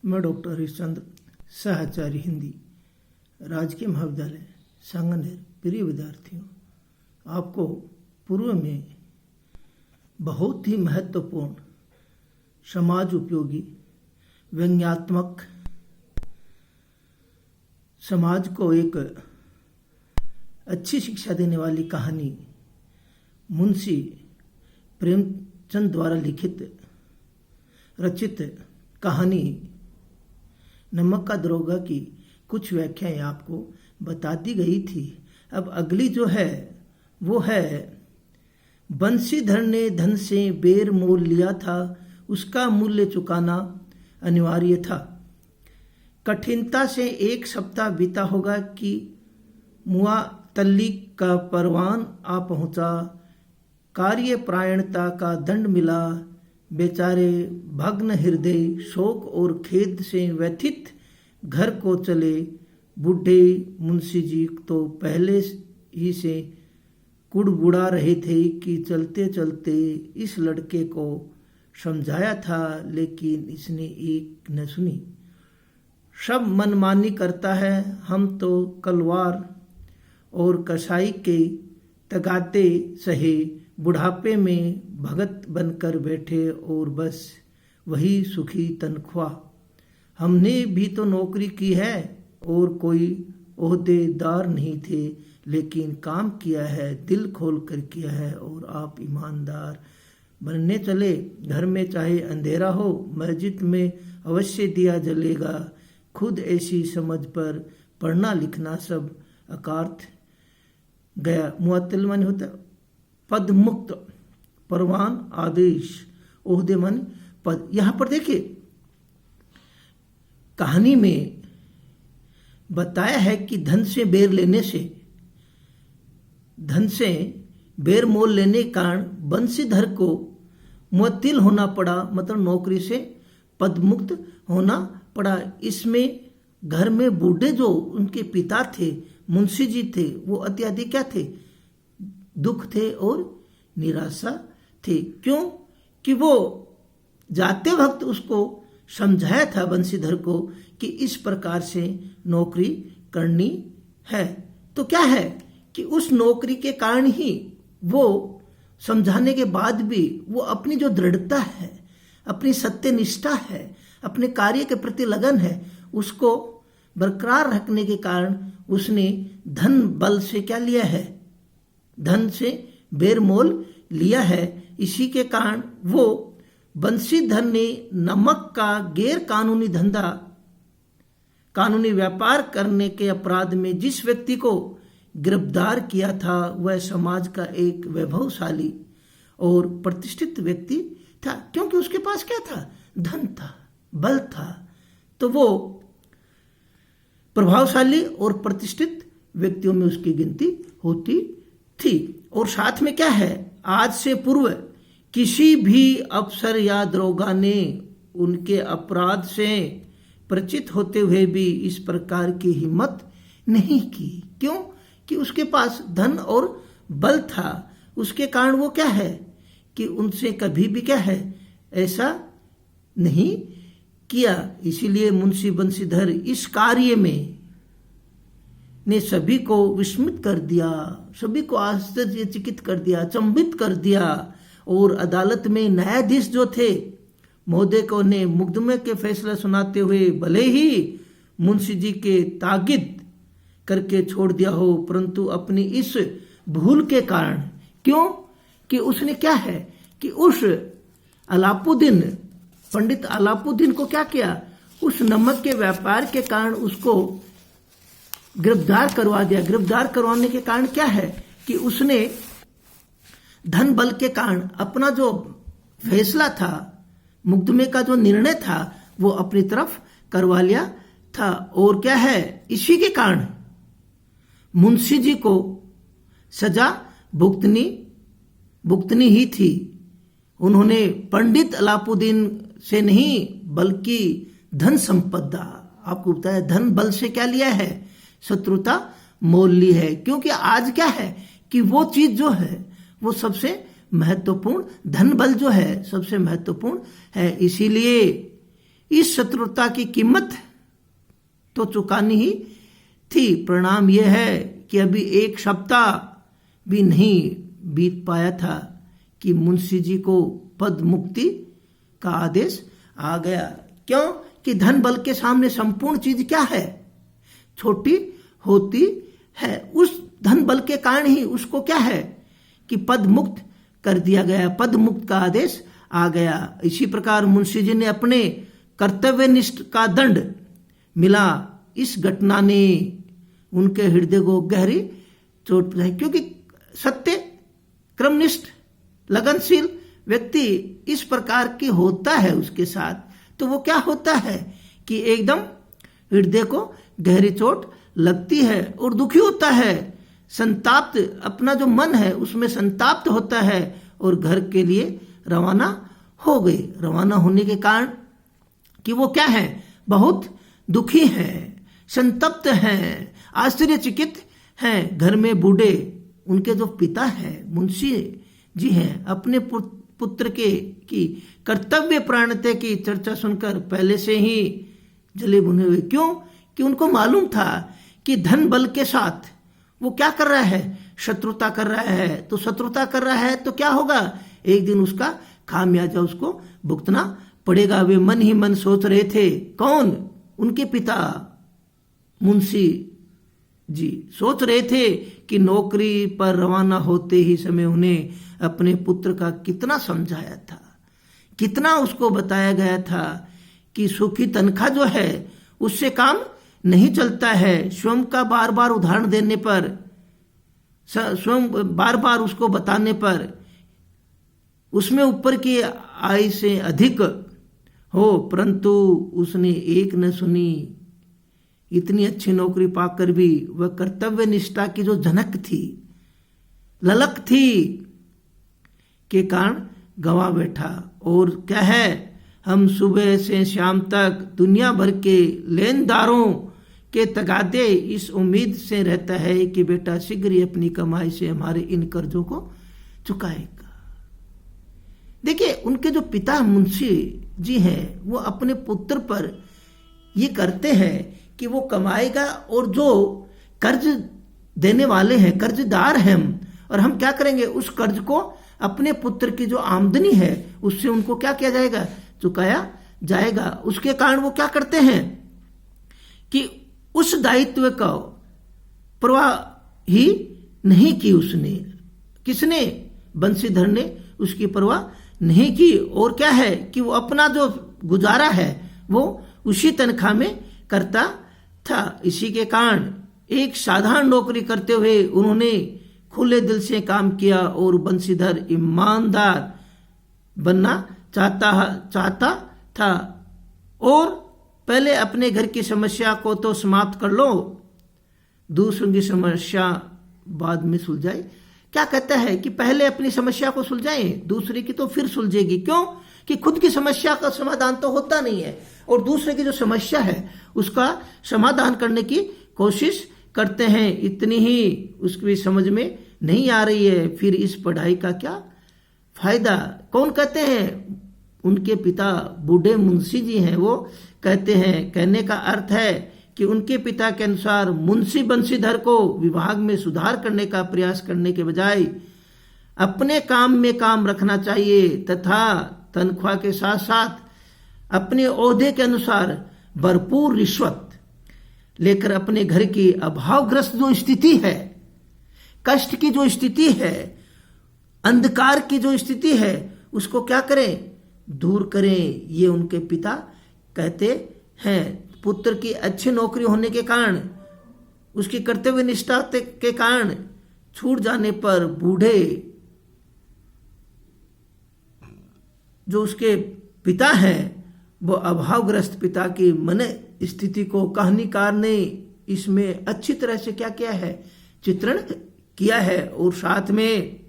मैं डॉक्टर हरिश्चंद्र, सहचार्य हिंदी, राजकीय महाविद्यालय सांगनेर। प्रिय विद्यार्थियों, आपको पूर्व में बहुत ही महत्वपूर्ण समाज उपयोगी व्यंग्यात्मक समाज को एक अच्छी शिक्षा देने वाली कहानी मुंशी प्रेमचंद द्वारा लिखित रचित कहानी नमक का दरोगा की कुछ व्याख्याएं आपको बता दी गई थी। अब अगली जो है वो है, बंशीधर ने धन से बेर मोल लिया था, उसका मूल्य चुकाना अनिवार्य था। कठिनता से 1 सप्ताह बीता होगा कि मुआतल्ली का परवान आ पहुंचा। कार्यपरायणता का दंड मिला। बेचारे भग्न हृदय शोक और खेद से व्यथित घर को चले। बूढ़े मुंशी जी तो पहले ही से कुड़बुड़ा रहे थे कि चलते चलते इस लड़के को समझाया था, लेकिन इसने एक न सुनी। सब मनमानी करता है, हम तो कलवार और कसाई के तगाते सहे बुढ़ापे में भगत बनकर बैठे और बस वही सुखी तनख्वाह। हमने भी तो नौकरी की है और कोई ओहदेदार नहीं थे, लेकिन काम किया है, दिल खोल कर किया है और आप ईमानदार बनने चले। घर में चाहे अंधेरा हो, मस्जिद में अवश्य दिया जलेगा। खुद ऐसी समझ पर पढ़ना लिखना सब अकार्थ गया। मुअत्तल माने होता पद मुक्त, परवान आदेश, ओहदे माने पद। यहां पर देखिए कहानी में बताया है कि धन से बेर मोल लेने के कारण बंशीधर को मुअत्तिल होना पड़ा, मतलब नौकरी से पदमुक्त होना पड़ा। इसमें घर में बूढ़े जो उनके पिता थे, मुंशी जी थे, वो अत्याधिक क्या थे, दुख थे और निराशा थे। क्यों कि वो जाते वक्त उसको समझाया था बंशीधर को कि इस प्रकार से नौकरी करनी है। तो क्या है कि उस नौकरी के कारण ही वो समझाने के बाद भी वो अपनी जो दृढ़ता है, अपनी सत्यनिष्ठा है, अपने कार्य के प्रति लगन है, उसको बरकरार रखने के कारण उसने धन बल से क्या लिया है, धन से बेरमोल लिया है। इसी के कारण वो बंशीधर ने नमक का गैर कानूनी धंधा, कानूनी व्यापार करने के अपराध में जिस व्यक्ति को गिरफ्तार किया था, वह समाज का एक वैभवशाली और प्रतिष्ठित व्यक्ति था। क्योंकि उसके पास क्या था, धन था, बल था, तो वो प्रभावशाली और प्रतिष्ठित व्यक्तियों में उसकी गिनती होती थी। और साथ में क्या है, आज से पूर्व किसी भी अफसर या दरोगा ने उनके अपराध से परिचित होते हुए भी इस प्रकार की हिम्मत नहीं की। क्यों कि उसके पास धन और बल था। उसके कारण वो क्या है कि उनसे कभी भी क्या है, ऐसा नहीं किया। इसीलिए मुंशी बंशीधर इस कार्य में ने सभी को विस्मित कर दिया, सभी को आश्चर्यचकित कर दिया, अचंभित कर दिया। और अदालत में न्यायाधीश जो थे महोदय को ने मुकदमे के फैसला सुनाते हुए भले ही मुंशी जी के ताकीद करके छोड़ दिया हो, परंतु अपनी इस भूल के कारण, क्यों कि उसने क्या है कि उस अलापुद्दीन, पंडित अलापुद्दीन को क्या किया, उस नमक के व्यापार के कारण उसको गिरफ्तार करवा दिया। गिरफ्तार करवाने के कारण क्या है कि उसने धन बल के कारण अपना जो फैसला था, मुकदमे का जो निर्णय था, वो अपनी तरफ करवा लिया था। और क्या है, इसी के कारण मुंशी जी को सजा भुगतनी ही थी। उन्होंने पंडित अलापुद्दीन से नहीं बल्कि धन संपदा, आपको बताया, धन बल से क्या लिया है, शत्रुता मोल ली है। क्योंकि आज क्या है कि वो चीज जो है वो सबसे महत्वपूर्ण, धन बल जो है सबसे महत्वपूर्ण है। इसीलिए इस शत्रुता की कीमत तो चुकानी ही थी। परिणाम यह है कि अभी एक सप्ताह भी नहीं बीत पाया था कि मुंशी जी को पद मुक्ति का आदेश आ गया। क्यों कि धन बल के सामने संपूर्ण चीज क्या है, छोटी होती है। उस धन बल के कारण ही उसको क्या है कि पद मुक्त कर दिया गया, पद मुक्त का आदेश आ गया। इसी प्रकार मुंशी जी ने अपने कर्तव्यनिष्ठ का दंड मिला। इस घटना ने उनके हृदय को गहरी चोट पहुंचाई, क्योंकि सत्य, क्रमनिष्ठ, लगनशील व्यक्ति इस प्रकार की होता है उसके साथ, तो वो क्या होता है कि एकदम हृदय को गहरी चोट लगती है और दुखी होता है, संताप्त, अपना जो मन है उसमें संताप्त होता है और घर के लिए रवाना हो गए। रवाना होने के कारण कि वो क्या है, बहुत दुखी हैं, संतप्त हैं, आश्चर्यचकित हैं। घर में बूढ़े उनके जो पिता हैं मुंशी जी हैं, अपने पुत्र के की कर्तव्य प्राणता की चर्चा सुनकर पहले से ही जले भुने हुए। क्यों कि उनको मालूम था कि धन बल के साथ वो क्या कर रहा है, शत्रुता कर रहा है। तो शत्रुता कर रहा है तो क्या होगा, एक दिन उसका खामियाजा उसको भुगतना पड़ेगा। वे मन ही मन सोच रहे थे, कौन, उनके पिता मुंशी जी सोच रहे थे कि नौकरी पर रवाना होते ही समय उन्हें अपने पुत्र का कितना समझाया था, कितना उसको बताया गया था कि सुखी तनख्वाह जो है उससे काम नहीं चलता है। स्वयं का बार बार उदाहरण देने पर, स्वयं बार बार उसको बताने पर उसमें ऊपर की आय से अधिक हो, परंतु उसने एक न सुनी। इतनी अच्छी नौकरी पाकर भी वह कर्तव्य निष्ठा की जो झनक थी, ललक थी, के कारण गवा बैठा। और क्या है, हम सुबह से शाम तक दुनिया भर के लेनदारों के तगादे इस उम्मीद से रहता है कि बेटा शीघ्र ही अपनी कमाई से हमारे इन कर्जों को चुकाएगा। देखिए, उनके जो पिता मुंशी जी हैं वो अपने पुत्र पर ये करते हैं कि वो कमाएगा और जो कर्ज देने वाले हैं, कर्जदार हैं हम, और हम क्या करेंगे, उस कर्ज को अपने पुत्र की जो आमदनी है उससे उनको क्या किया जाएगा, चुकाया जाएगा। उसके कारण वो क्या करते हैं कि उस दायित्व का परवाह ही नहीं की उसने। किसने, बंशीधर ने उसकी परवाह नहीं की। और क्या है कि वो अपना जो गुजारा है वो उसी तनख्वाह में करता था। इसी के कारण एक साधारण नौकरी करते हुए उन्होंने खुले दिल से काम किया और बंशीधर ईमानदार बनना चाहता था। और पहले अपने घर की समस्या को तो समाप्त कर लो, दूसरों की समस्या बाद में सुलझाए। क्या कहता है कि पहले अपनी समस्या को सुलझाएं, दूसरे की तो फिर सुलझेगी। क्यों कि खुद की समस्या का समाधान तो होता नहीं है और दूसरे की जो समस्या है उसका समाधान करने की कोशिश करते हैं। इतनी ही उसकी समझ में नहीं आ रही है, फिर इस पढ़ाई का क्या फायदा। कौन कहते हैं, उनके पिता बूढ़े मुंशी जी हैं। वो कहते हैं, कहने का अर्थ है कि उनके पिता के अनुसार मुंशी बंशीधर को विभाग में सुधार करने का प्रयास करने के बजाय अपने काम में काम रखना चाहिए तथा तनख्वाह के साथ साथ अपने ओहदे के अनुसार भरपूर रिश्वत लेकर अपने घर की अभावग्रस्त जो स्थिति है, कष्ट की जो स्थिति है, अंधकार की जो स्थिति है, उसको क्या करें, दूर करें। ये उनके पिता कहते हैं। पुत्र की अच्छी नौकरी होने के कारण, उसकी कर्तव्य निष्ठा के कारण छूट जाने पर बूढ़े जो उसके पिता हैं वो अभावग्रस्त पिता की मन स्थिति को कहानीकार ने इसमें अच्छी तरह से क्या किया है, चित्रण किया है। और साथ में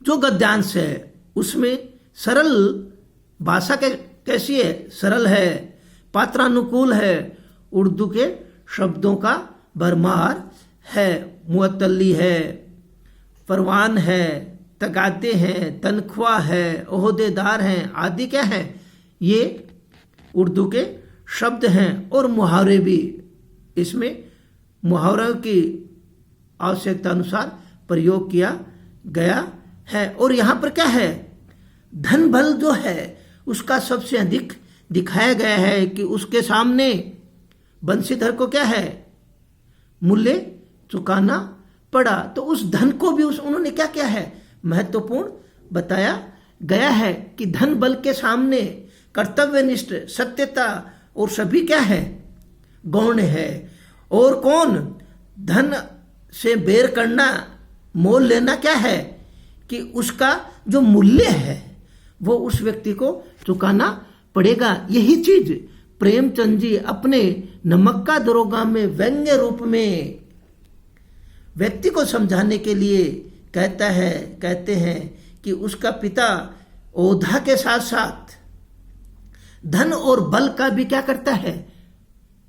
जो गद्यांश है उसमें सरल भाषा कैसी है, सरल है, पात्रानुकूल है, उर्दू के शब्दों का भरमार है, मुअत्तली है, परवान है, तगादे हैं, तनख्वाह है, ओहदेदार हैं आदि क्या है, ये उर्दू के शब्द हैं और मुहावरे भी इसमें मुहावरों की आवश्यकता अनुसार प्रयोग किया गया है। और यहां पर क्या है, धन बल जो है उसका सबसे अधिक दिखाया गया है कि उसके सामने बंशीधर को क्या है, मूल्य चुकाना पड़ा। तो उस धन को भी उन्होंने क्या किया है, महत्वपूर्ण बताया गया है कि धन बल के सामने कर्तव्यनिष्ठ, सत्यता और सभी क्या है, गौण है। और कौन, धन से बेर करना, मोल लेना क्या है कि उसका जो मूल्य है वो उस व्यक्ति को चुकाना पड़ेगा। यही चीज प्रेमचंद जी अपने नमक का दरोगा में व्यंग्य रूप में व्यक्ति को समझाने के लिए कहते हैं कि उसका पिता ओधा के साथ साथ धन और बल का भी क्या करता है,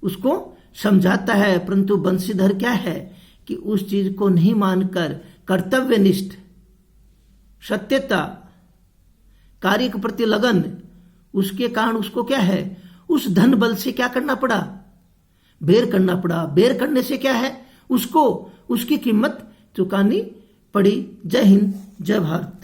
उसको समझाता है। परंतु बंशीधर क्या है कि उस चीज को नहीं मानकर कर्तव्यनिष्ठ, सत्यता, कार्य के प्रति लगन, उसके कारण उसको क्या है, उस धन बल से क्या करना पड़ा, बेर करना पड़ा। बेर करने से क्या है, उसको उसकी कीमत चुकानी पड़ी। जय हिंद, जय भारत।